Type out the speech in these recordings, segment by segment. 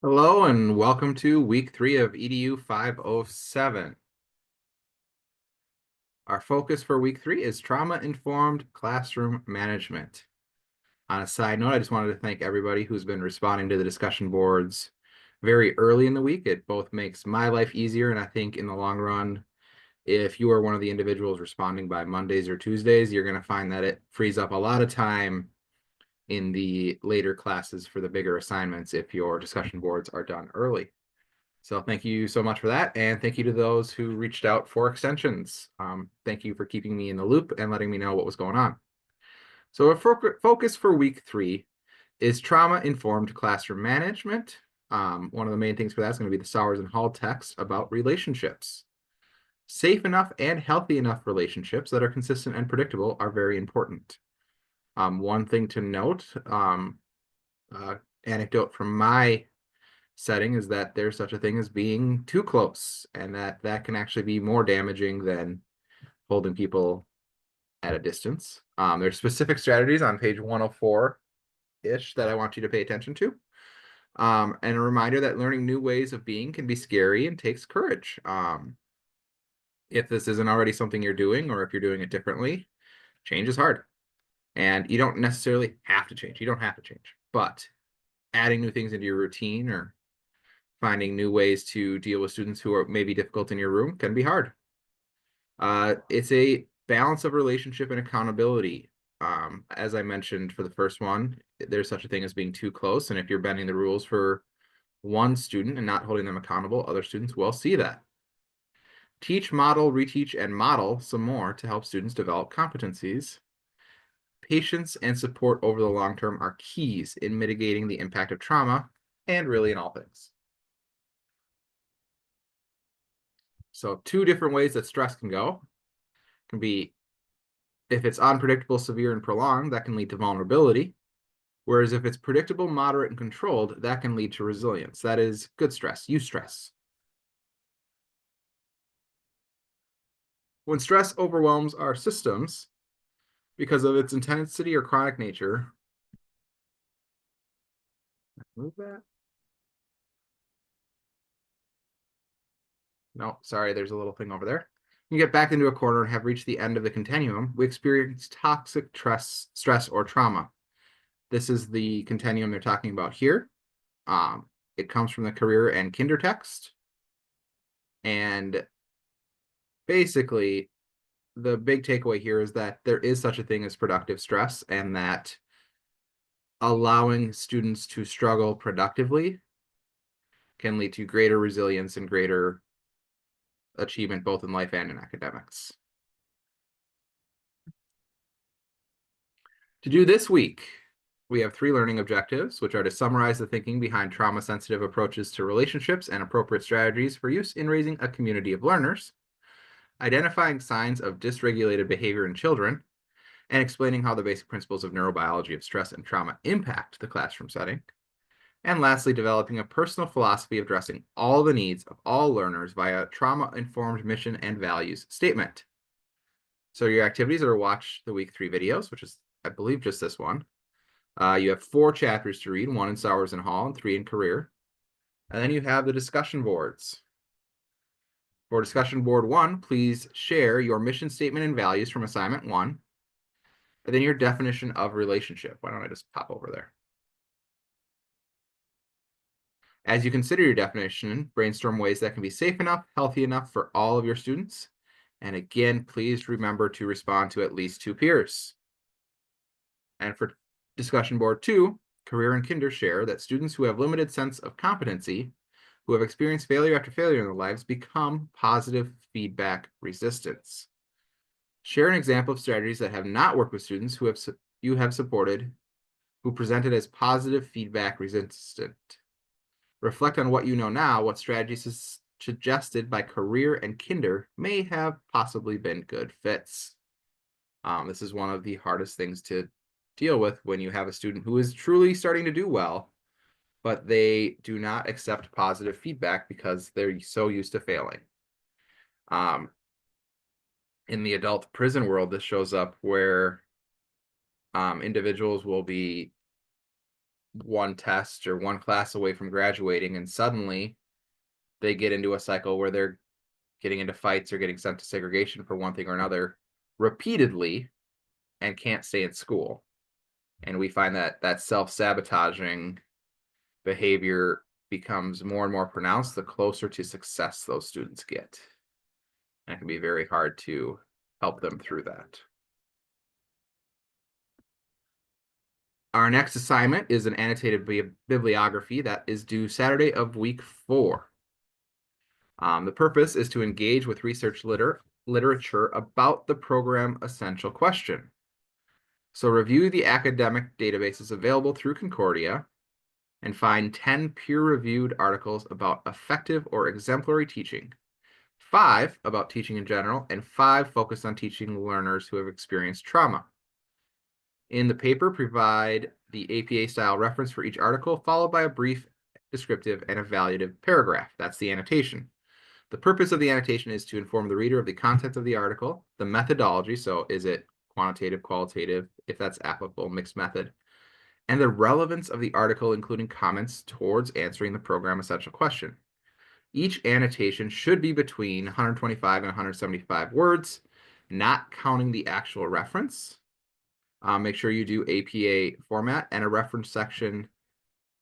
Hello and welcome to week 3 of EDU 507. Our focus for week 3 is trauma-informed classroom management. On a side note, I just wanted to thank everybody who's been responding to the discussion boards very early in the week. It both makes my life easier, and I think in the long run, if you are one of the individuals responding by Mondays or Tuesdays, you're going to find that it frees up a lot of time in the later classes for the bigger assignments if your discussion boards are done early. So thank you so much for that. And thank you to those who reached out for extensions. Thank you for keeping me in the loop and letting me know what was going on. So our focus for week 3 is trauma-informed classroom management. One of the main things for that is going to be the Sowers and Hall text about relationships. Safe enough and healthy enough relationships that are consistent and predictable are very important. One thing to note, anecdote from my setting is that there's such a thing as being too close, and that can actually be more damaging than holding people at a distance. There's specific strategies on page 104-ish that I want you to pay attention to. And a reminder that learning new ways of being can be scary and takes courage. If this isn't already something you're doing, or if you're doing it differently, change is hard. And you don't necessarily have to change. You don't have to change. But adding new things into your routine or finding new ways to deal with students who are maybe difficult in your room can be hard. It's a balance of relationship and accountability. As I mentioned for the first one, there's such a thing as being too close. And if you're bending the rules for one student and not holding them accountable, other students will see that. Teach, model, reteach, and model some more to help students develop competencies. Patience and support over the long term are keys in mitigating the impact of trauma and really in all things. So 2 different ways that stress can go. Can be, if it's unpredictable, severe, and prolonged, that can lead to vulnerability. Whereas if it's predictable, moderate, and controlled, that can lead to resilience. That is good stress, eustress. When stress overwhelms our systems because of its intensity or chronic nature, move that. No, sorry, there's a little thing over there. You get back into a corner and have reached the end of the continuum, we experience toxic stress or trauma. This is the continuum they're talking about here. It comes from the career and kinder text. And basically, the big takeaway here is that there is such a thing as productive stress, and that allowing students to struggle productively can lead to greater resilience and greater achievement both in life and in academics. To do this week, we have 3 learning objectives, which are to summarize the thinking behind trauma-sensitive approaches to relationships and appropriate strategies for use in raising a community of learners, identifying signs of dysregulated behavior in children, and explaining how the basic principles of neurobiology of stress and trauma impact the classroom setting. And lastly, developing a personal philosophy of addressing all the needs of all learners via trauma-informed mission and values statement. So your activities are to watch the week 3 videos, which is, I believe, just this one. You have 4 chapters to read, 1 in Sowers and Hall and 3 in career. And then you have the discussion boards. For discussion board 1, please share your mission statement and values from assignment 1. And then your definition of relationship. Why don't I just pop over there? As you consider your definition, brainstorm ways that can be safe enough, healthy enough for all of your students. And again, please remember to respond to at least 2 peers. And for discussion board 2, career and kinder share that students who have limited sense of competency, who have experienced failure after failure in their lives, become positive feedback resistance. Share an example of strategies that have not worked with students who you have supported, who presented as positive feedback resistant. Reflect on what you know now, what strategies suggested by career and kinder may have possibly been good fits. This is one of the hardest things to deal with when you have a student who is truly starting to do well, but they do not accept positive feedback because they're so used to failing. In the adult prison world, this shows up where individuals will be one test or one class away from graduating, and suddenly they get into a cycle where they're getting into fights or getting sent to segregation for one thing or another repeatedly and can't stay in school. And we find that that self-sabotaging behavior becomes more and more pronounced the closer to success those students get. And it can be very hard to help them through that. Our next assignment is an annotated bibliography that is due Saturday of week 4. The purpose is to engage with research literature about the program essential question. So review the academic databases available through Concordia and find 10 peer-reviewed articles about effective or exemplary teaching, 5 about teaching in general, and 5 focused on teaching learners who have experienced trauma. In the paper, provide the APA-style reference for each article, followed by a brief, descriptive, and evaluative paragraph. That's the annotation. The purpose of the annotation is to inform the reader of the content of the article, the methodology, so is it quantitative, qualitative, if that's applicable, mixed method, and the relevance of the article, including comments towards answering the program essential question. Each annotation should be between 125 and 175 words, not counting the actual reference. Make sure you do APA format, and a reference section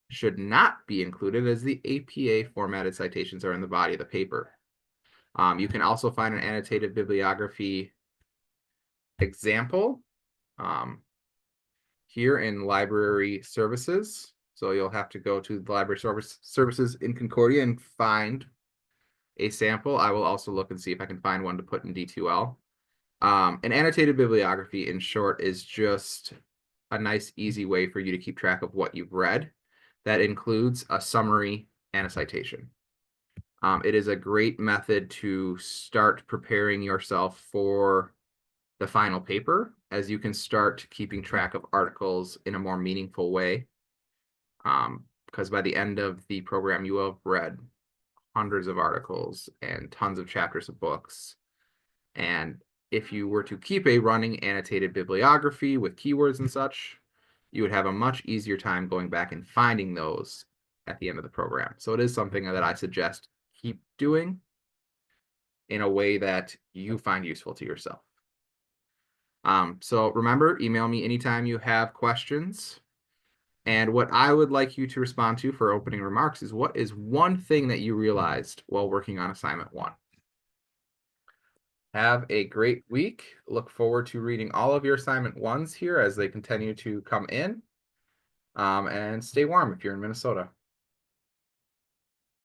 should not be included as the APA formatted citations are in the body of the paper. You can also find an annotated bibliography example here in library services. So you'll have to go to the library services in Concordia and find a sample. I will also look and see if I can find one to put in D2L. An annotated bibliography, in short, is just a nice, easy way for you to keep track of what you've read. That includes a summary and a citation. It is a great method to start preparing yourself for the final paper, as you can start keeping track of articles in a more meaningful way. Because by the end of the program, you will have read hundreds of articles and tons of chapters of books. And if you were to keep a running annotated bibliography with keywords and such, you would have a much easier time going back and finding those at the end of the program. So it is something that I suggest keep doing in a way that you find useful to yourself. So remember, email me anytime you have questions. And what I would like you to respond to for opening remarks is, what is one thing that you realized while working on assignment 1? Have a great week. Look forward to reading all of your assignment 1s here as they continue to come in. And stay warm if you're in Minnesota.